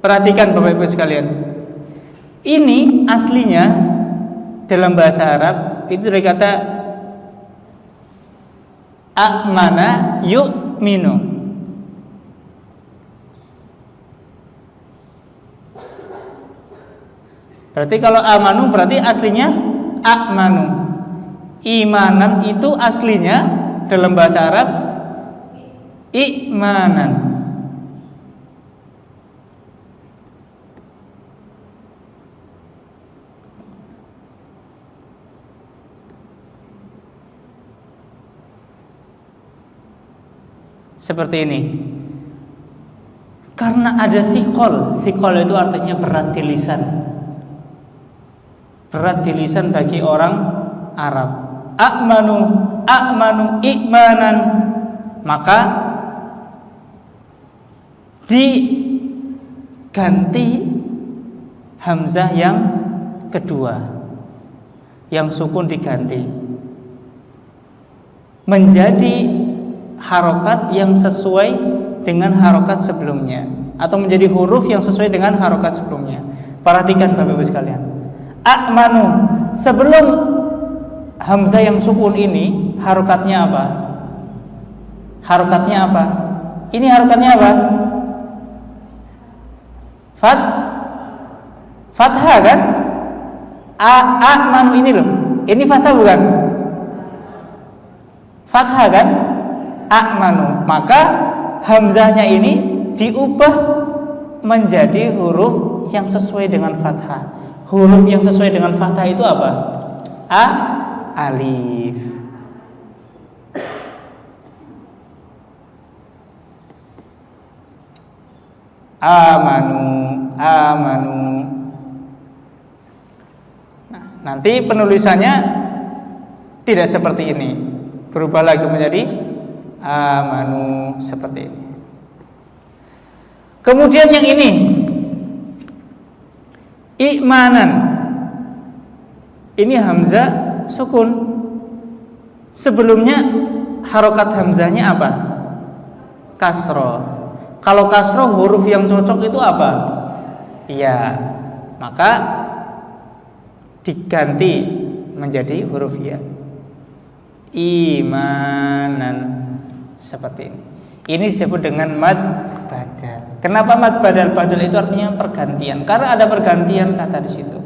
Perhatikan Bapak Ibu sekalian. Ini aslinya dalam bahasa Arab itu dari kata amana yu'minu. Berarti kalau amanu berarti aslinya amanu. Imanan itu aslinya dalam bahasa Arab imanan. Seperti ini. Karena ada thiqol. Thiqol itu artinya berat di lisan. Berat di lisan bagi orang Arab. A'manu imanan. Maka diganti hamzah yang kedua, yang sukun diganti menjadi harokat yang sesuai dengan harokat sebelumnya, atau menjadi huruf yang sesuai dengan harokat sebelumnya. Perhatikan Bapak Ibu sekalian. A'manu, sebelum hamzah yang sukun ini harokatnya apa? Harokatnya apa? Ini harokatnya apa? Fathah kan? A'manu ini loh. Ini fathah bukan? Fathah kan? A'manu. Maka hamzahnya ini diubah menjadi huruf yang sesuai dengan fathah. Huruf yang sesuai dengan fathah itu apa? Alif. Amanu. Nah, nanti penulisannya tidak seperti ini, berubah lagi menjadi amanu seperti ini. Kemudian yang ini imanan. Ini hamzah sukun. Sebelumnya harokat hamzahnya apa? Kasroh. Kalau kasroh huruf yang cocok itu apa? Iya. Maka diganti menjadi huruf ya. Imanan seperti ini. Ini disebut dengan mad badal. Kenapa mad badal? Badal itu artinya pergantian. Karena ada pergantian kata di situ.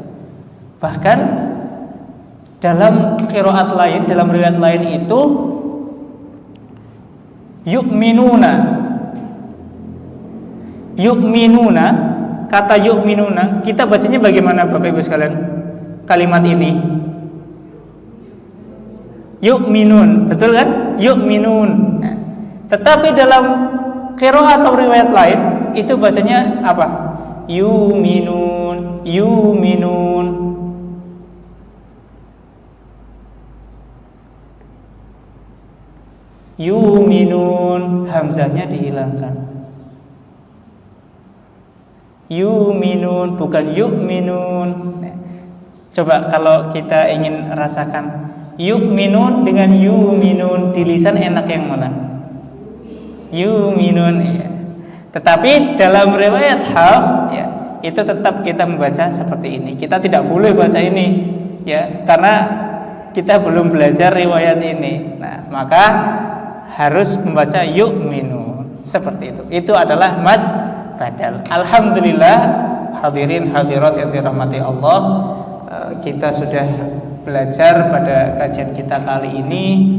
Bahkan dalam qiraat lain, dalam riwayat lain itu yu'minuna. Kata yu'minuna kita bacanya bagaimana Bapak Ibu sekalian? Kalimat ini yu'minun, betul kan? Yu'minun. Nah, tetapi dalam qiraat atau riwayat lain itu bacanya apa? Yu'minun. Yu'minun, hamzahnya dihilangkan. Yu'minun, bukan yu'minun. Coba kalau kita ingin rasakan yu'minun dengan yu'minun, di lisan enak yang mana? Yu'minun ya. Tetapi dalam riwayat Hafs ya, itu tetap kita membaca seperti ini. Kita tidak boleh baca ini ya, karena kita belum belajar riwayat ini. Nah, maka harus membaca yu'minun seperti itu. Itu adalah mad badal. Alhamdulillah hadirin hadirat yang dirahmati Allah, kita sudah belajar pada kajian kita kali ini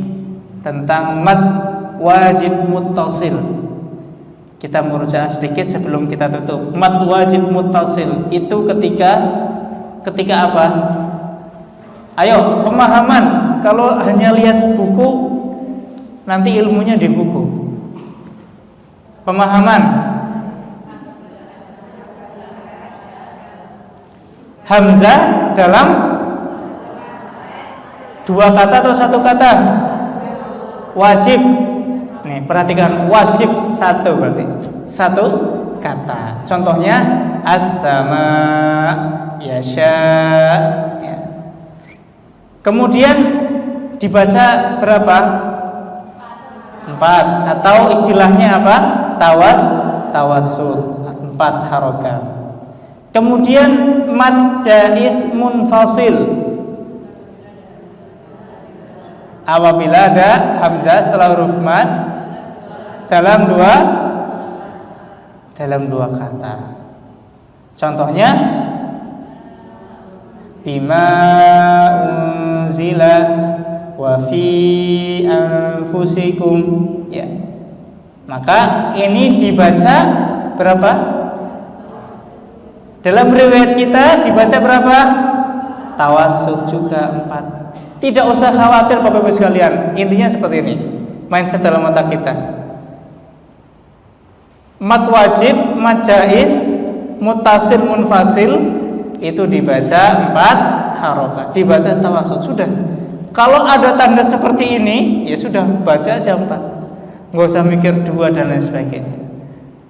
tentang mad wajib muttasil. Kita merujuk sedikit sebelum kita tutup. Mad wajib muttasil itu ketika apa? Ayo, pemahaman. Kalau hanya lihat buku nanti ilmunya di buku. Pemahaman. Hamzah dalam dua kata atau satu kata? Wajib. Nih, perhatikan, wajib satu berarti. Satu kata. Contohnya as-sama, yasha ya. Kemudian dibaca berapa? 4. Atau istilahnya apa? Tawassul. 4 harokat. Kemudian mad jaiz munfasil, apabila ada hamzah setelah huruf mad dalam dua kata. Contohnya bima unzila wa fi anfusikum, ya. Maka ini dibaca berapa? Dalam riwayat kita dibaca berapa? Tawassut juga 4. Tidak usah khawatir Bapak Ibu sekalian. Intinya seperti ini, mindset dalam otak kita. Mat wajib, mat jaiz, mutasil, munfasil itu dibaca 4 harokat. Dibaca tawassut sudah. Kalau ada tanda seperti ini, ya sudah, baca aja 4. Nggak usah mikir 2 dan lain sebagainya.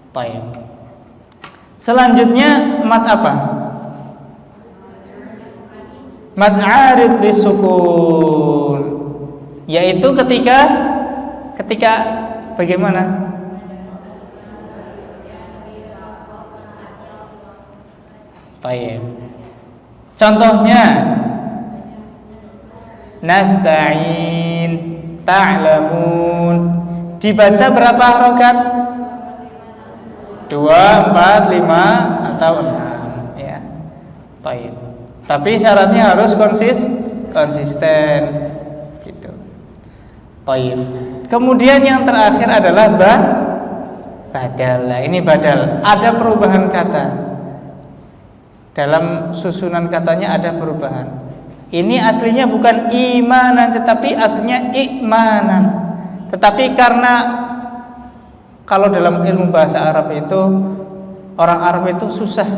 Baik. Selanjutnya mat apa? Mat arid disukun, yaitu ketika bagaimana? Baik. Contohnya nasta'in, ta'lamun, dibaca berapa harokat? 2, 4, 5 atau 6, ya. Baik. Tapi syaratnya harus konsisten gitu. Baik. Kemudian yang terakhir adalah badal. Nah, ini badal. Ada perubahan kata. Dalam susunan katanya ada perubahan. Ini aslinya bukan imanan, tetapi aslinya ikmanan. Tetapi karena kalau dalam ilmu bahasa Arab itu, orang Arab itu susah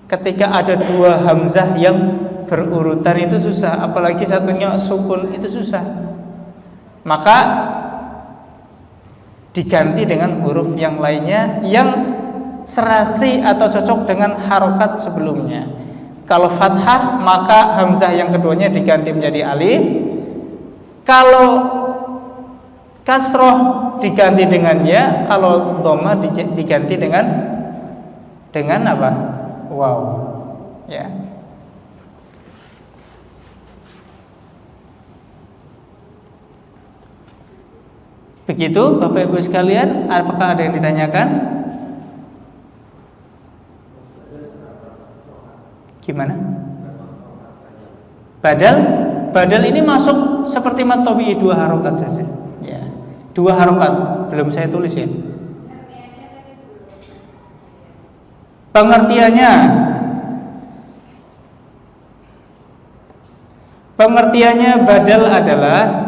ketika ada 2 hamzah yang berurutan, itu susah. Apalagi satunya sukun, itu susah. Maka diganti dengan huruf yang lainnya yang serasi atau cocok dengan harokat sebelumnya. Kalau fathah, maka hamzah yang keduanya diganti menjadi alif. Kalau kasroh diganti dengan ya, kalau dhamma diganti dengan apa? Waw, ya. Begitu Bapak Ibu sekalian, apakah ada yang ditanyakan? Gimana? Badal ini masuk seperti mat tabi'i 2 harokat saja. Ya, 2 harokat, belum saya tulis ya. Pengertiannya badal adalah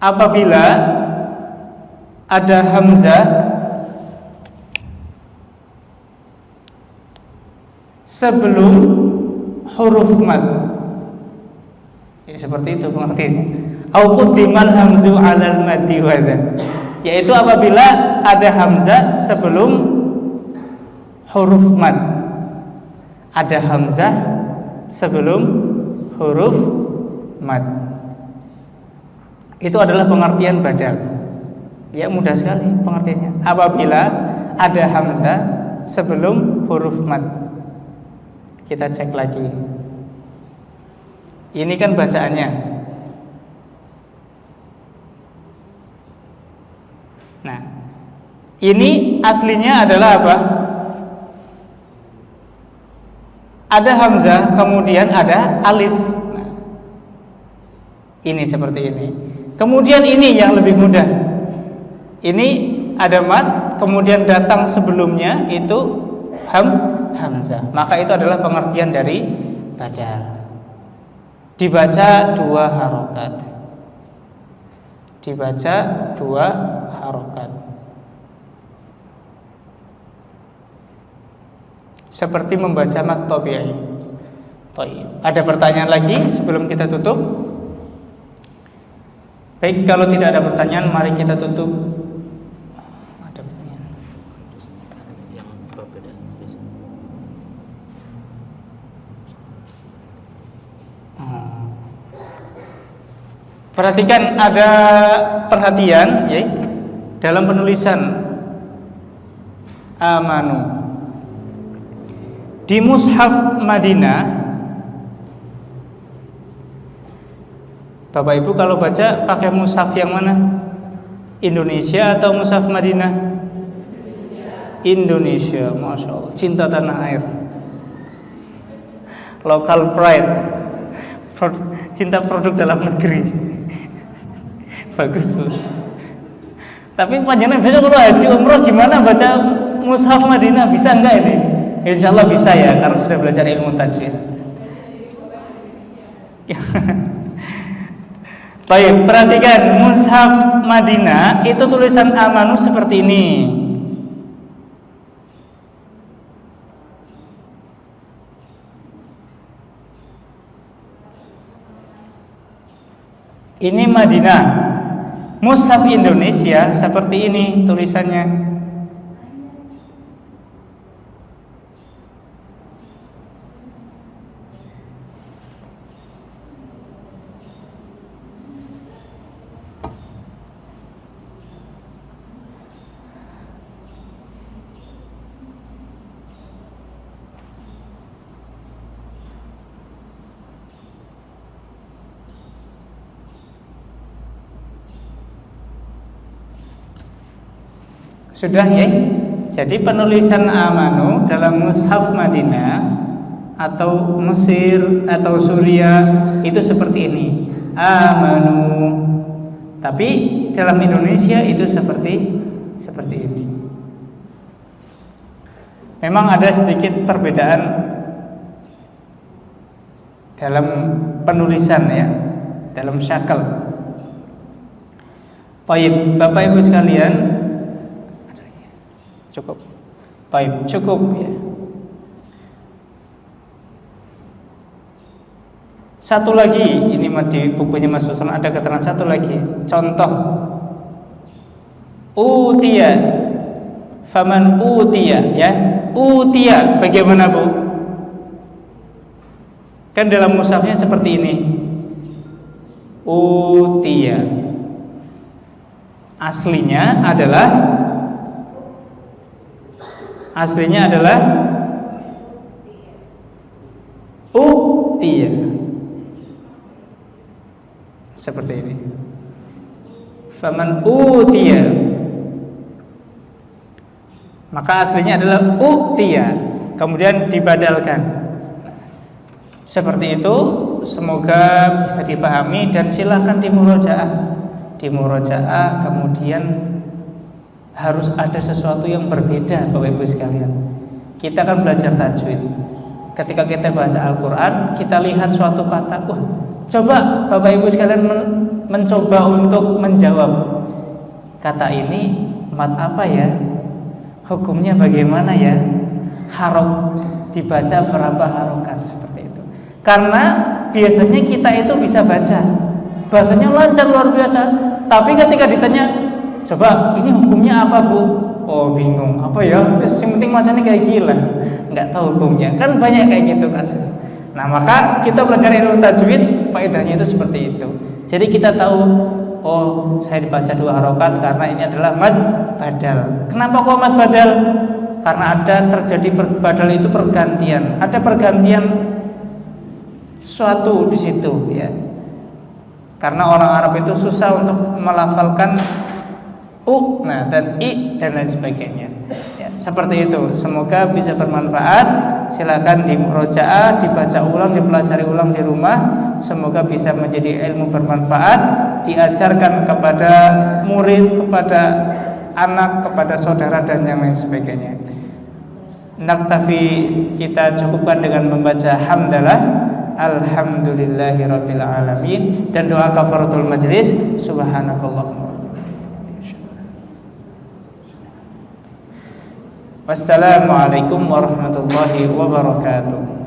apabila ada hamzah sebelum huruf mad, ya, seperti itu pengertiannya. Au quddimal hamzu 'alal maddi wadha, yaitu apabila ada hamzah sebelum huruf mad. Ada hamzah sebelum huruf mad. Itu adalah pengertian badal. Ya, mudah sekali pengertiannya. Apabila ada hamzah sebelum huruf mad. Kita cek lagi. Ini kan bacaannya. Nah, ini aslinya adalah apa? Ada hamzah, kemudian ada alif. Nah, ini seperti ini. Kemudian ini yang lebih mudah. Ini ada mad, kemudian datang sebelumnya itu hamzah. Maka itu adalah pengertian dari badal. Dibaca 2 harokat. Dibaca 2 harokat. Seperti membaca mat tabi'i. Ada pertanyaan lagi sebelum kita tutup? Baik, kalau tidak ada pertanyaan, mari kita tutup. Ada pertanyaan? Yang perbedaan biasa. Perhatikan, ada perhatian ya, dalam penulisan amanu di mushaf Madinah. Bapak Ibu kalau baca pakai mushaf yang mana? Indonesia atau mushaf Madinah? Indonesia, masya Allah, cinta tanah air, local pride, cinta produk dalam negeri. Bagus Bu. Tapi panjenengan besok kalau haji umroh gimana baca mushaf Madinah, bisa enggak ini? Insya Allah bisa ya, karena sudah belajar ilmu tajwid. Baik, perhatikan mushaf Madinah itu tulisan amanu seperti ini. Ini Madinah. Mushaf Indonesia seperti ini tulisannya. Sudah ya. Jadi penulisan amanu dalam mushaf Madinah atau Mesir atau Suriah itu seperti ini, amanu. Tapi dalam Indonesia itu seperti ini. Memang ada sedikit perbedaan dalam penulisan ya, dalam syakal. Baik, Bapak Ibu sekalian, cukup. Baik, cukup ya. Satu lagi, ini di bukunya Mas Usman ada keterangan satu lagi. Contoh, utiya, faman utiya ya. Utiya bagaimana Bu? Kan dalam mushafnya seperti ini. Utiya. Aslinya adalah utiya. Seperti ini. Faman utiya. Maka aslinya adalah utiya, kemudian dibadalkan. Seperti itu, semoga bisa dipahami dan silakan dimurojaah, kemudian harus ada sesuatu yang berbeda Bapak Ibu sekalian. Kita akan belajar tajwid. Ketika kita baca Al-Quran, kita lihat suatu kata, coba Bapak Ibu sekalian mencoba untuk menjawab kata ini mat apa ya, hukumnya bagaimana ya, dibaca berapa harokat, seperti itu. Karena biasanya kita itu bisa bacanya lancar luar biasa, tapi ketika ditanya, coba ini hukumnya apa Bu? Oh bingung, apa ya? Yang penting macamnya kayak gila, nggak tahu hukumnya. Kan banyak kayak gitu kan. Nah maka kita belajar ilmu tajwid, faedahnya itu seperti itu. Jadi kita tahu, oh saya dibaca 2 harokat karena ini adalah mad badal. Kenapa kok mad badal? Karena ada terjadi badal itu pergantian. Ada pergantian sesuatu di situ ya. Karena orang Arab itu susah untuk melafalkan nah dan i dan lain sebagainya ya, seperti itu. Semoga bisa bermanfaat. Silakan dimurojaah, dibaca ulang, dipelajari ulang di rumah. Semoga bisa menjadi ilmu bermanfaat, diajarkan kepada murid, kepada anak, kepada saudara dan yang lain sebagainya. Naktafi, kita cukupkan dengan membaca hamdalah, alhamdulillahirabbil alamin, dan doa kafaratul majlis, subhanakallahumma. Wassalamualaikum warahmatullahi wabarakatuh.